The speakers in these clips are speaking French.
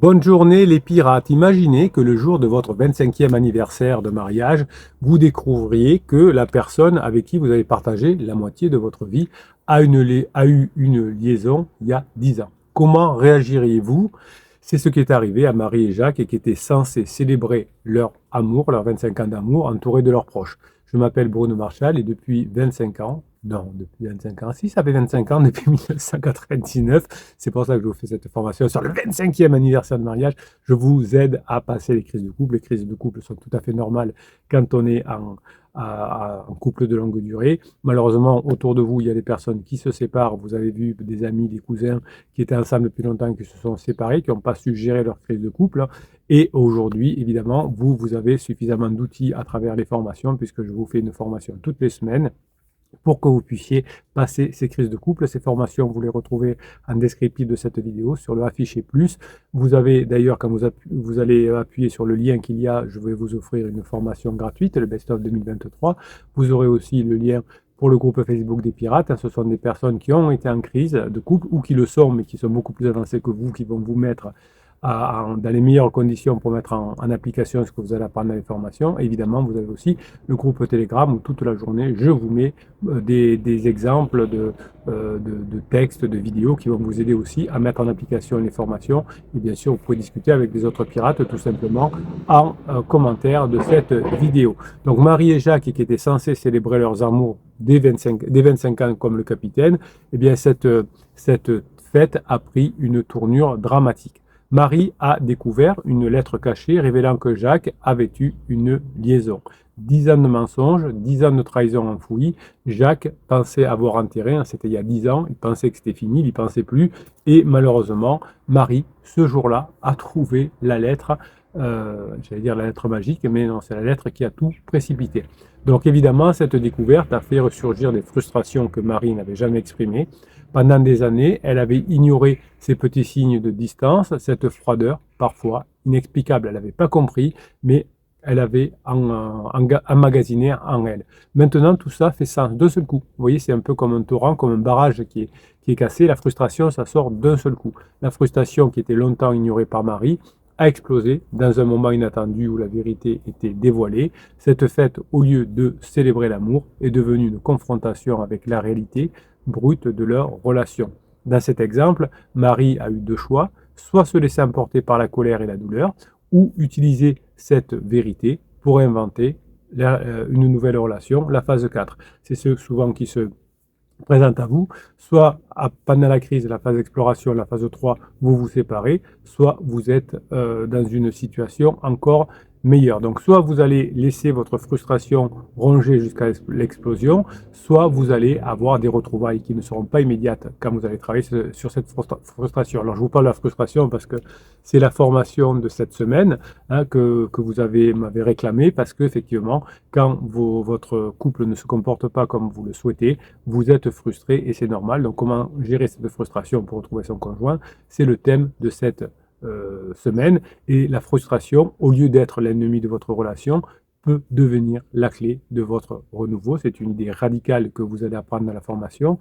Bonne journée les pirates. Imaginez que le jour de votre 25e anniversaire de mariage, vous découvriez que la personne avec qui vous avez partagé la moitié de votre vie a eu une liaison il y a 10 ans. Comment réagiriez-vous? C'est ce qui est arrivé à Marie et Jacques et qui étaient censés célébrer leur amour, leurs 25 ans d'amour, entourés de leurs proches. Je m'appelle Bruno Marchal et depuis 25 ans, non, depuis 25 ans, si ça fait 25 ans, depuis 1999, c'est pour ça que je vous fais cette formation sur le 25e anniversaire de mariage. Je vous aide à passer les crises de couple. Les crises de couple sont tout à fait normales quand on est en couple de longue durée. Malheureusement, autour de vous, il y a des personnes qui se séparent. Vous avez vu des amis, des cousins qui étaient ensemble depuis longtemps, qui se sont séparés, qui n'ont pas su gérer leur crise de couple. Et aujourd'hui, évidemment, vous avez suffisamment d'outils à travers les formations, puisque je vous fais une formation toutes les semaines pour que vous puissiez passer ces crises de couple. Ces formations, vous les retrouvez en descriptif de cette vidéo sur le affiché plus. Vous avez d'ailleurs, quand vous allez appuyer sur le lien qu'il y a, je vais vous offrir une formation gratuite, le Best of 2023. Vous aurez aussi le lien pour le groupe Facebook des pirates. Ce sont des personnes qui ont été en crise de couple ou qui le sont, mais qui sont beaucoup plus avancées que vous, qui vont vous mettre dans les meilleures conditions pour mettre en application ce que vous allez apprendre dans les formations. Et évidemment, vous avez aussi le groupe Telegram où toute la journée, je vous mets des exemples de textes, de vidéos qui vont vous aider aussi à mettre en application les formations. Et bien sûr, vous pouvez discuter avec des autres pirates tout simplement en commentaire de cette vidéo. Donc Marie et Jacques, qui étaient censés célébrer leurs amours des 25 ans comme le capitaine, eh bien cette fête a pris une tournure dramatique. Marie a découvert une lettre cachée révélant que Jacques avait eu une liaison. 10 ans de mensonges, 10 ans de trahison enfouie. Jacques pensait avoir enterré, c'était il y a 10 ans, il pensait que c'était fini, il n'y pensait plus. Et malheureusement, Marie, ce jour-là, a trouvé la lettre, j'allais dire la lettre magique, mais non, c'est la lettre qui a tout précipité. Donc évidemment, cette découverte a fait ressurgir des frustrations que Marie n'avait jamais exprimées. Pendant des années, elle avait ignoré ces petits signes de distance, cette froideur, parfois inexplicable. Elle n'avait pas compris, mais elle avait emmagasiné en elle. Maintenant, tout ça fait sens d'un seul coup. Vous voyez, c'est un peu comme un torrent, comme un barrage qui est cassé. La frustration, ça sort d'un seul coup. La frustration qui était longtemps ignorée par Marie a explosé dans un moment inattendu où la vérité était dévoilée. Cette fête, au lieu de célébrer l'amour, est devenue une confrontation avec la réalité brute de leur relation. Dans cet exemple, Marie a eu deux choix, soit se laisser emporter par la colère et la douleur, ou utiliser cette vérité pour inventer une nouvelle relation, la phase 4. C'est ceux souvent qui se présente à vous, soit pendant la crise, la phase d'exploration, la phase 3, vous vous séparez, soit vous êtes dans une situation encore meilleure. Donc soit vous allez laisser votre frustration ronger jusqu'à l'explosion, soit vous allez avoir des retrouvailles qui ne seront pas immédiates quand vous allez travailler sur cette frustration. Alors je vous parle de la frustration parce que c'est la formation de cette semaine que vous m'avez réclamé parce qu'effectivement, quand votre couple ne se comporte pas comme vous le souhaitez, vous êtes frustré et c'est normal. Donc comment gérer cette frustration pour retrouver son conjoint, c'est le thème de cette semaine. Et la frustration, au lieu d'être l'ennemi de votre relation, peut devenir la clé de votre renouveau. C'est une idée radicale que vous allez apprendre dans la formation.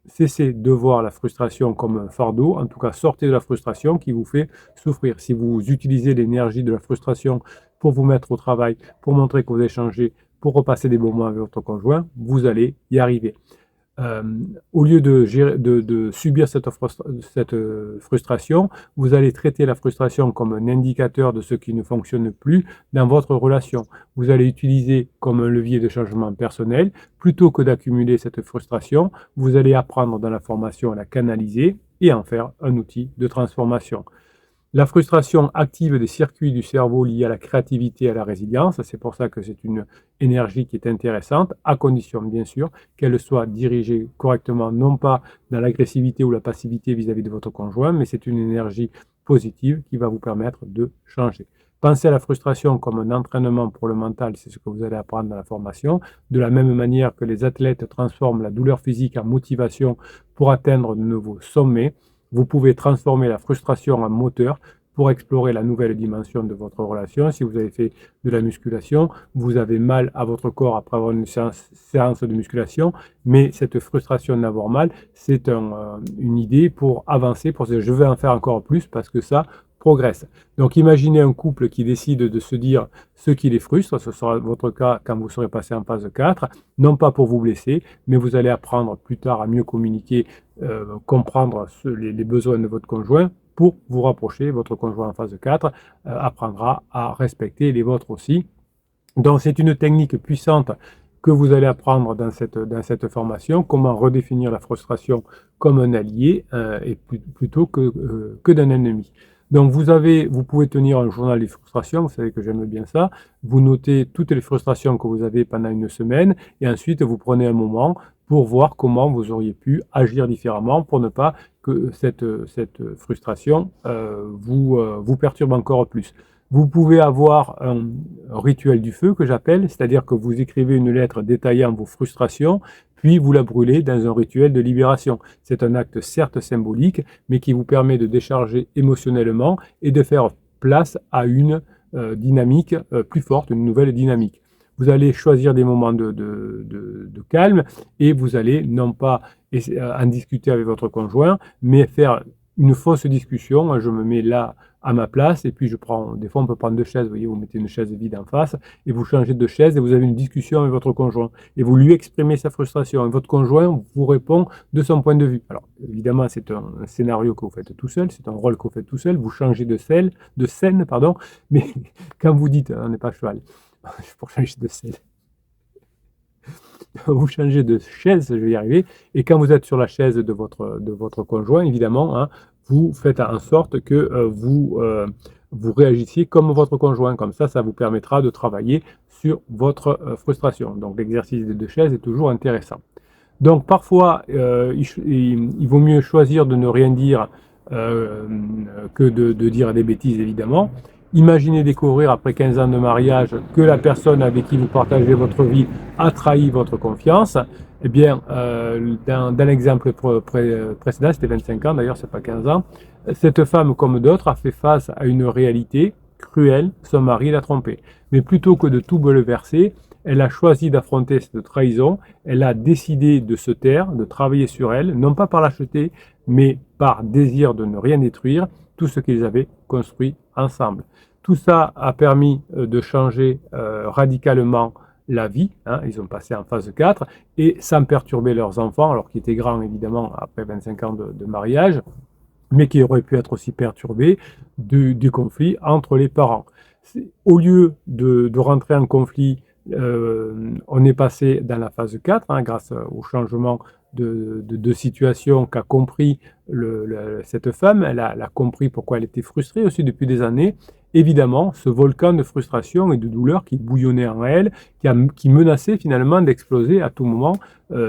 Cessez de voir la frustration comme un fardeau, en tout cas sortez de la frustration qui vous fait souffrir. Si vous utilisez l'énergie de la frustration pour vous mettre au travail, pour montrer que vous avez changé, pour repasser des bons moments avec votre conjoint, vous allez y arriver. Au lieu de subir cette frustration, vous allez traiter la frustration comme un indicateur de ce qui ne fonctionne plus dans votre relation. Vous allez utiliser comme un levier de changement personnel. Plutôt que d'accumuler cette frustration, vous allez apprendre dans la formation à la canaliser et en faire un outil de transformation. La frustration active des circuits du cerveau liés à la créativité et à la résilience. C'est pour ça que c'est une énergie qui est intéressante, à condition bien sûr qu'elle soit dirigée correctement, non pas dans l'agressivité ou la passivité vis-à-vis de votre conjoint, mais c'est une énergie positive qui va vous permettre de changer. Pensez à la frustration comme un entraînement pour le mental, c'est ce que vous allez apprendre dans la formation. De la même manière que les athlètes transforment la douleur physique en motivation pour atteindre de nouveaux sommets, vous pouvez transformer la frustration en moteur pour explorer la nouvelle dimension de votre relation. Si vous avez fait de la musculation, vous avez mal à votre corps après avoir une séance de musculation, mais cette frustration d'avoir mal, c'est une idée pour avancer, pour dire je vais en faire encore plus parce que ça, progresse. Donc imaginez un couple qui décide de se dire ce qui les frustre, ce sera votre cas quand vous serez passé en phase 4, non pas pour vous blesser, mais vous allez apprendre plus tard à mieux communiquer, comprendre les besoins de votre conjoint pour vous rapprocher. Votre conjoint en phase 4 apprendra à respecter les vôtres aussi. Donc c'est une technique puissante que vous allez apprendre dans cette formation, comment redéfinir la frustration comme un allié plutôt que d'un ennemi. Donc vous pouvez tenir un journal des frustrations, vous savez que j'aime bien ça, vous notez toutes les frustrations que vous avez pendant une semaine et ensuite vous prenez un moment pour voir comment vous auriez pu agir différemment pour ne pas que cette frustration vous perturbe encore plus. Vous pouvez avoir un rituel du feu que j'appelle, c'est-à-dire que vous écrivez une lettre détaillant vos frustrations, puis vous la brûlez dans un rituel de libération. C'est un acte certes symbolique, mais qui vous permet de décharger émotionnellement et de faire place à une dynamique plus forte, une nouvelle dynamique. Vous allez choisir des moments de calme et vous allez non pas en discuter avec votre conjoint, mais faire une fausse discussion. Je me mets là à ma place et puis des fois on peut prendre deux chaises, vous voyez, vous mettez une chaise vide en face et vous changez de chaise et vous avez une discussion avec votre conjoint et vous lui exprimez sa frustration et votre conjoint vous répond de son point de vue. Alors évidemment c'est un scénario que vous faites tout seul, c'est un rôle que vous faites tout seul, vous changez de scène, mais quand vous dites, on n'est pas à cheval, pour changer de scène, vous changez de chaise, je vais y arriver, et quand vous êtes sur la chaise de votre conjoint, évidemment, hein, vous faites en sorte que vous réagissiez comme votre conjoint. Comme ça vous permettra de travailler sur votre frustration. Donc l'exercice des deux chaises est toujours intéressant. Donc parfois, il vaut mieux choisir de ne rien dire que de dire des bêtises, évidemment. Imaginez découvrir après 15 ans de mariage que la personne avec qui vous partagez votre vie a trahi votre confiance. Eh bien, dans l'exemple précédent, c'était 25 ans, d'ailleurs, c'est pas 15 ans, cette femme, comme d'autres, a fait face à une réalité cruelle, son mari l'a trompée. Mais plutôt que de tout bouleverser, elle a choisi d'affronter cette trahison, elle a décidé de se taire, de travailler sur elle, non pas par lâcheté, mais par désir de ne rien détruire, tout ce qu'ils avaient construit ensemble. Tout ça a permis de changer radicalement la vie, hein, ils ont passé en phase 4, et sans perturber leurs enfants, alors qu'ils étaient grands évidemment après 25 ans de mariage, mais qui auraient pu être aussi perturbés du conflit entre les parents. Au lieu de rentrer en conflit, on est passé dans la phase 4, hein, grâce au changement de situation qu'a compris cette femme. Elle a compris pourquoi elle était frustrée aussi depuis des années. Évidemment, ce volcan de frustration et de douleur qui bouillonnait en elle, qui menaçait finalement d'exploser à tout moment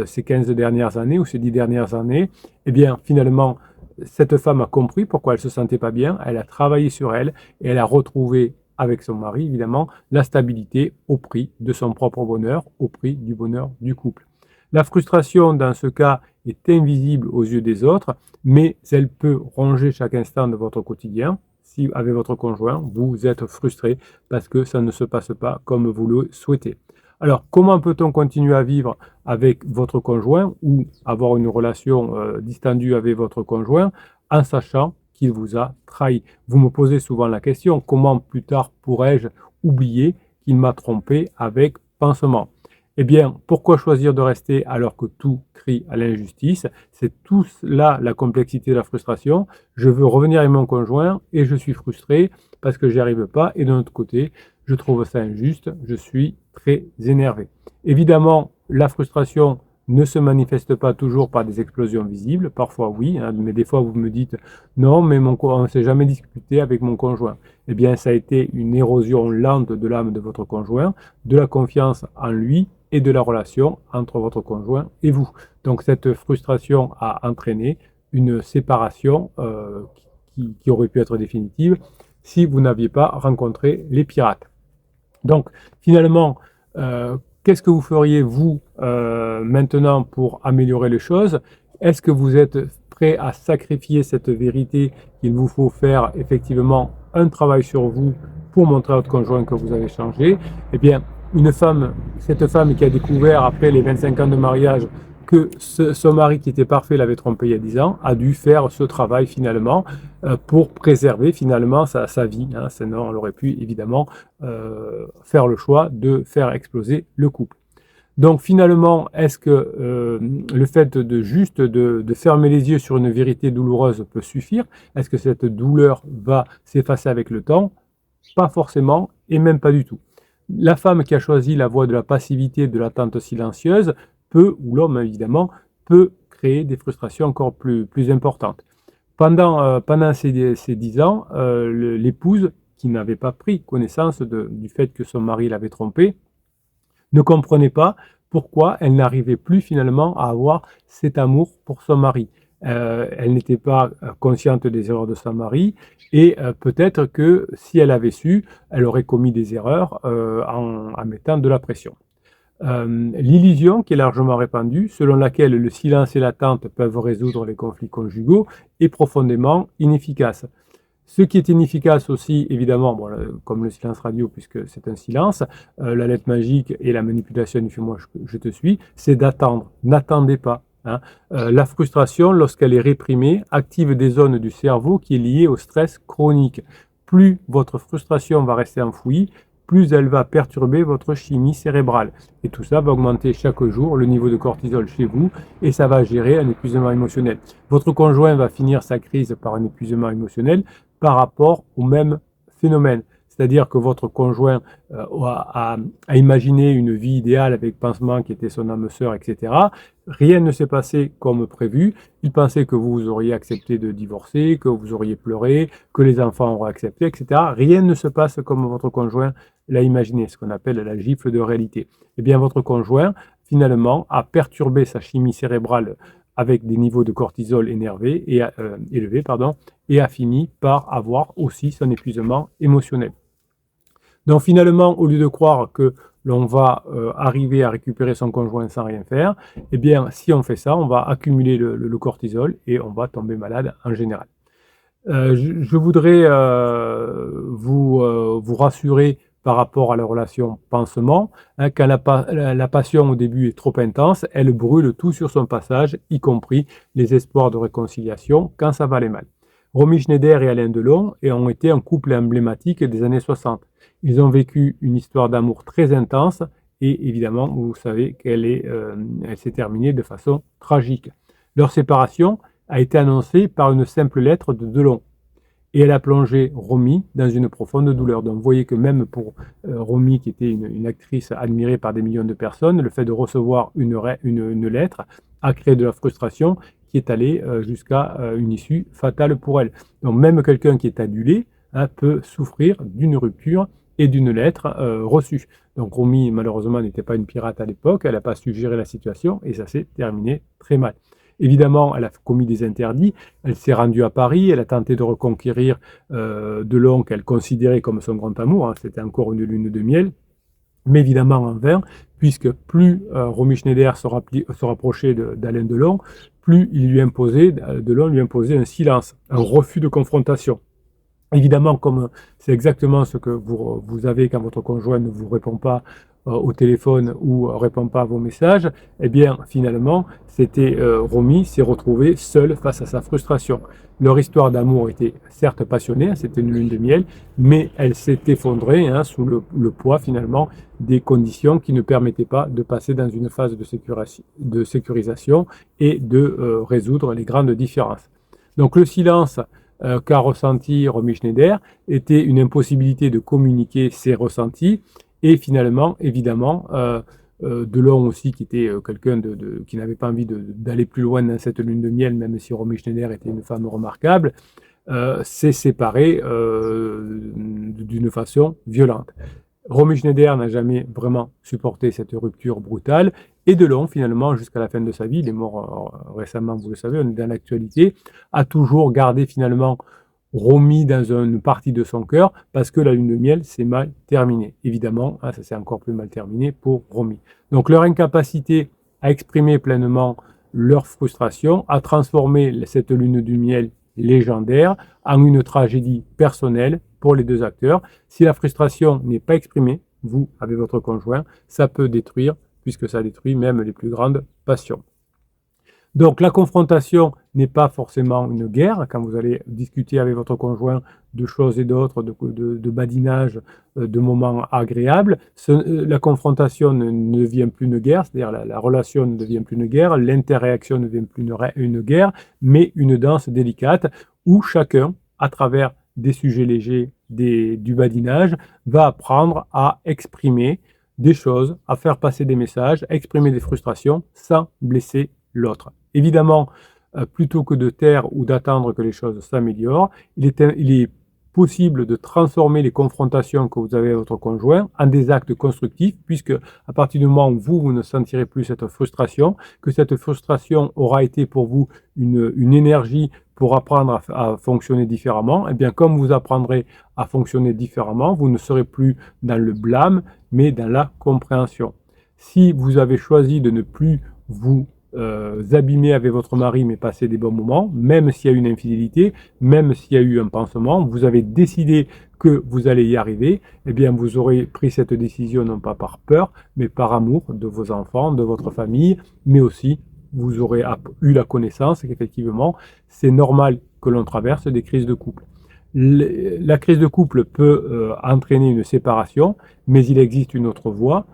ces 15 dernières années ou ces 10 dernières années, eh bien finalement, cette femme a compris pourquoi elle ne se sentait pas bien, elle a travaillé sur elle et elle a retrouvé avec son mari, évidemment, la stabilité au prix de son propre bonheur, au prix du bonheur du couple. La frustration, dans ce cas, est invisible aux yeux des autres, mais elle peut ronger chaque instant de votre quotidien. Si avec votre conjoint, vous êtes frustré parce que ça ne se passe pas comme vous le souhaitez. Alors, comment peut-on continuer à vivre avec votre conjoint ou avoir une relation distendue avec votre conjoint en sachant qu'il vous a trahi? Vous me posez souvent la question, comment plus tard pourrais-je oublier qu'il m'a trompé avec pansement? Eh bien, pourquoi choisir de rester alors que tout crie à l'injustice? C'est tout là la complexité de la frustration. Je veux revenir avec mon conjoint et je suis frustré parce que j'y arrive pas. Et d'un autre côté, je trouve ça injuste, je suis très énervé. Évidemment, la frustration ne se manifeste pas toujours par des explosions visibles, parfois oui, hein, mais des fois vous me dites non, mais on ne s'est jamais discuté avec mon conjoint. Eh bien, ça a été une érosion lente de l'âme de votre conjoint, de la confiance en lui et de la relation entre votre conjoint et vous. Donc cette frustration a entraîné une séparation qui aurait pu être définitive si vous n'aviez pas rencontré les pirates. Donc finalement, qu'est-ce que vous feriez vous maintenant pour améliorer les choses? Est-ce que vous êtes prêt à sacrifier cette vérité qu'il vous faut faire effectivement un travail sur vous pour montrer à votre conjoint que vous avez changé? Eh bien, cette femme qui a découvert après les 25 ans de mariage que son mari qui était parfait l'avait trompé il y a 10 ans, a dû faire ce travail finalement pour préserver finalement sa vie. Hein. Sinon, elle aurait pu évidemment faire le choix de faire exploser le couple. Donc finalement, est-ce que le fait de juste de fermer les yeux sur une vérité douloureuse peut suffire? Est-ce que cette douleur va s'effacer avec le temps? Pas forcément, et même pas du tout. La femme qui a choisi la voie de la passivité, de l'attente silencieuse, peut, ou l'homme évidemment, peut créer des frustrations encore plus importantes. Pendant ces 10 ans, l'épouse, qui n'avait pas pris connaissance du fait que son mari l'avait trompée, ne comprenait pas pourquoi elle n'arrivait plus finalement à avoir cet amour pour son mari. Elle n'était pas consciente des erreurs de son mari et peut-être que si elle avait su, elle aurait commis des erreurs en mettant de la pression. L'illusion qui est largement répandue, selon laquelle le silence et l'attente peuvent résoudre les conflits conjugaux, est profondément inefficace. Ce qui est inefficace aussi, évidemment, bon, comme le silence radio, puisque c'est un silence, la lettre magique et la manipulation du fais-moi, je te suis, c'est d'attendre. N'attendez pas. Hein. La frustration, lorsqu'elle est réprimée, active des zones du cerveau qui est liée au stress chronique. Plus votre frustration va rester enfouie, plus elle va perturber votre chimie cérébrale. Et tout ça va augmenter chaque jour le niveau de cortisol chez vous et ça va gérer un épuisement émotionnel. Votre conjoint va finir sa crise par un épuisement émotionnel par rapport au même phénomène. C'est-à-dire que votre conjoint a imaginé une vie idéale avec pansement qui était son âme sœur, etc. Rien ne s'est passé comme prévu. Il pensait que vous auriez accepté de divorcer, que vous auriez pleuré, que les enfants auraient accepté, etc. Rien ne se passe comme votre conjoint l'a imaginé, ce qu'on appelle la gifle de réalité. Eh bien, votre conjoint, finalement, a perturbé sa chimie cérébrale avec des niveaux de cortisol élevés, et a fini par avoir aussi son épuisement émotionnel. Donc finalement, au lieu de croire que l'on va arriver à récupérer son conjoint sans rien faire, eh bien, si on fait ça, on va accumuler le cortisol et on va tomber malade en général. Je voudrais vous rassurer par rapport à la relation pansement. Hein, quand la passion au début est trop intense, elle brûle tout sur son passage, y compris les espoirs de réconciliation quand ça va aller mal. Romy Schneider et Alain Delon ont été un couple emblématique des années 60. Ils ont vécu une histoire d'amour très intense et évidemment, vous savez qu'elle s'est terminée de façon tragique. Leur séparation a été annoncée par une simple lettre de Delon. Et elle a plongé Romy dans une profonde douleur. Donc vous voyez que même pour Romy, qui était une actrice admirée par des millions de personnes, le fait de recevoir une lettre a créé de la frustration qui est allée jusqu'à une issue fatale pour elle. Donc même quelqu'un qui est adulé peut souffrir d'une rupture et d'une lettre reçue. Donc Romy, malheureusement, n'était pas une pirate à l'époque, elle n'a pas su gérer la situation et ça s'est terminé très mal. Évidemment, elle a commis des interdits, elle s'est rendue à Paris, elle a tenté de reconquérir Delon qu'elle considérait comme son grand amour, hein, c'était encore une lune de miel, mais évidemment en vain, puisque plus Romy Schneider se rapprochait d'Alain Delon, plus Delon lui imposait un silence, un refus de confrontation. Évidemment, comme c'est exactement ce que vous avez quand votre conjoint ne vous répond pas au téléphone ou répond pas à vos messages, eh bien finalement, Romy s'est retrouvée seule face à sa frustration. Leur histoire d'amour était certes passionnée, c'était une lune de miel, mais elle s'est effondrée sous le poids finalement des conditions qui ne permettaient pas de passer dans une phase de sécurisation et de résoudre les grandes différences. Donc le silence qu'a ressenti Romy Schneider était une impossibilité de communiquer ses ressentis et finalement, évidemment, Delon aussi, qui était quelqu'un qui n'avait pas envie d'aller plus loin dans cette lune de miel, même si Romy Schneider était une femme remarquable, s'est séparé d'une façon violente. Romy Schneider n'a jamais vraiment supporté cette rupture brutale et Delon, finalement, jusqu'à la fin de sa vie, il est mort récemment, vous le savez, on est dans l'actualité, a toujours gardé finalement Romy dans une partie de son cœur parce que la lune de miel s'est mal terminée. Évidemment, ça s'est encore plus mal terminé pour Romy. Donc leur incapacité à exprimer pleinement leur frustration a transformé cette lune de miel légendaire en une tragédie personnelle pour les deux acteurs. Si la frustration n'est pas exprimée, vous, avec votre conjoint, ça peut détruire, puisque ça détruit même les plus grandes passions. Donc la confrontation n'est pas forcément une guerre. Quand vous allez discuter avec votre conjoint de choses et d'autres, de badinage, de moments agréables, la confrontation ne devient plus une guerre, c'est-à-dire la relation ne devient plus une guerre, l'interréaction ne devient plus une guerre, mais une danse délicate où chacun, à travers des sujets légers, du badinage, va apprendre à exprimer des choses, à faire passer des messages, à exprimer des frustrations sans blesser l'autre. Évidemment, plutôt que de taire ou d'attendre que les choses s'améliorent, il est possible de transformer les confrontations que vous avez avec votre conjoint en des actes constructifs, puisque à partir du moment où vous ne sentirez plus cette frustration, que cette frustration aura été pour vous une énergie pour apprendre à fonctionner différemment, et bien comme vous apprendrez à fonctionner différemment, vous ne serez plus dans le blâme, mais dans la compréhension. Si vous avez choisi de ne plus vous abîmer avec votre mari, mais passer des bons moments, même s'il y a eu une infidélité, même s'il y a eu un pansement, vous avez décidé que vous allez y arriver, eh bien vous aurez pris cette décision non pas par peur, mais par amour de vos enfants, de votre famille, mais aussi vous aurez eu la connaissance qu'effectivement, c'est normal que l'on traverse des crises de couple. La crise de couple peut entraîner une séparation, mais il existe une autre voie,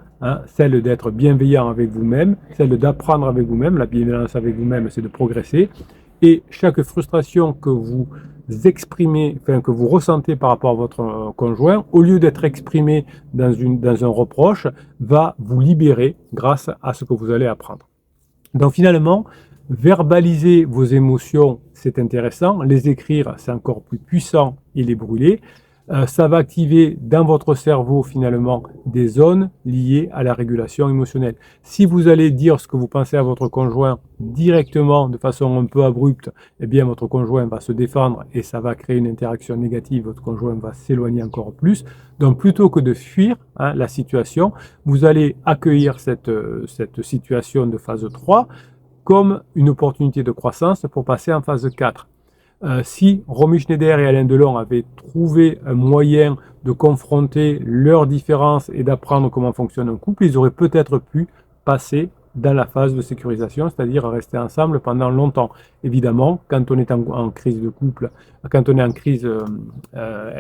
celle d'être bienveillant avec vous-même, celle d'apprendre avec vous-même. La bienveillance avec vous-même, c'est de progresser. Et chaque frustration que vous exprimez, enfin que vous ressentez par rapport à votre conjoint, au lieu d'être exprimée dans un reproche, va vous libérer grâce à ce que vous allez apprendre. Donc finalement, verbaliser vos émotions, c'est intéressant. Les écrire, c'est encore plus puissant et les brûler. Ça va activer dans votre cerveau finalement des zones liées à la régulation émotionnelle. Si vous allez dire ce que vous pensez à votre conjoint directement, de façon un peu abrupte, eh bien votre conjoint va se défendre et ça va créer une interaction négative, votre conjoint va s'éloigner encore plus. Donc plutôt que de fuir la situation, vous allez accueillir cette situation de phase 3 comme une opportunité de croissance pour passer en phase 4. Si Romy Schneider et Alain Delon avaient trouvé un moyen de confronter leurs différences et d'apprendre comment fonctionne un couple, ils auraient peut-être pu passer dans la phase de sécurisation, c'est-à-dire rester ensemble pendant longtemps. Évidemment, quand on est en crise de couple, quand on est en crise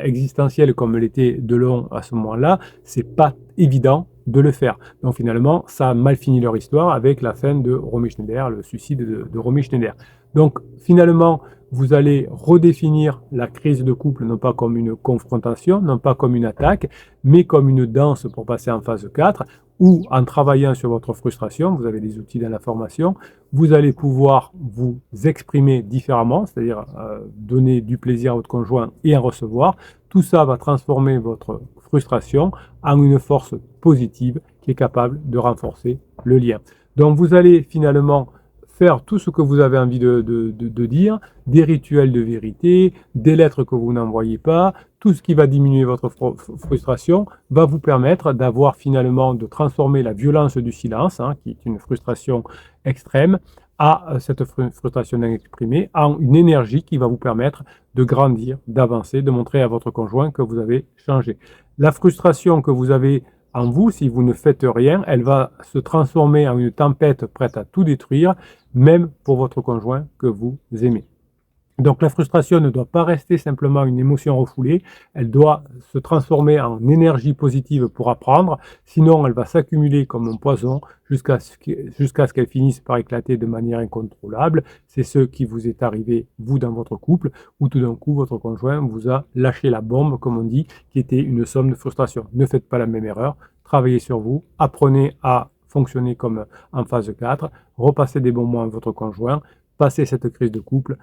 existentielle comme l'était Delon à ce moment-là, c'est pas évident de le faire. Donc finalement, ça a mal fini leur histoire avec la fin de Romy Schneider, le suicide de Romy Schneider. Donc finalement, vous allez redéfinir la crise de couple non pas comme une confrontation, non pas comme une attaque, mais comme une danse pour passer en phase 4, où en travaillant sur votre frustration, vous avez des outils dans la formation, vous allez pouvoir vous exprimer différemment, c'est-à-dire donner du plaisir à votre conjoint et en recevoir. Tout ça va transformer votre frustration en une force positive qui est capable de renforcer le lien. Donc vous allez finalement faire tout ce que vous avez envie de dire, des rituels de vérité, des lettres que vous n'envoyez pas, tout ce qui va diminuer votre frustration va vous permettre d'avoir finalement de transformer la violence du silence, qui est une frustration extrême, à cette frustration non exprimée, en une énergie qui va vous permettre de grandir, d'avancer, de montrer à votre conjoint que vous avez changé. La frustration que vous avez en vous, si vous ne faites rien, elle va se transformer en une tempête prête à tout détruire, même pour votre conjoint que vous aimez. Donc la frustration ne doit pas rester simplement une émotion refoulée, elle doit se transformer en énergie positive pour apprendre, sinon elle va s'accumuler comme un poison jusqu'à ce qu'elle finisse par éclater de manière incontrôlable. C'est ce qui vous est arrivé, vous, dans votre couple, où tout d'un coup votre conjoint vous a lâché la bombe, comme on dit, qui était une somme de frustration. Ne faites pas la même erreur, travaillez sur vous, apprenez à fonctionner comme en phase 4, repassez des bons moments avec votre conjoint, passez cette crise de couple.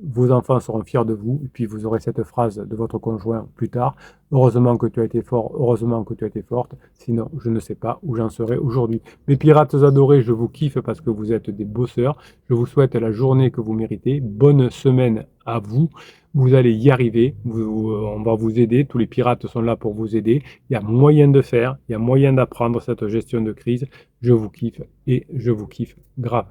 Vos enfants seront fiers de vous, et puis vous aurez cette phrase de votre conjoint plus tard. Heureusement que tu as été fort, heureusement que tu as été forte, sinon je ne sais pas où j'en serais aujourd'hui. Mes pirates adorés, je vous kiffe parce que vous êtes des bosseurs. Je vous souhaite la journée que vous méritez. Bonne semaine à vous. Vous allez y arriver. On va vous aider. Tous les pirates sont là pour vous aider. Il y a moyen de faire, il y a moyen d'apprendre cette gestion de crise. Je vous kiffe et je vous kiffe grave.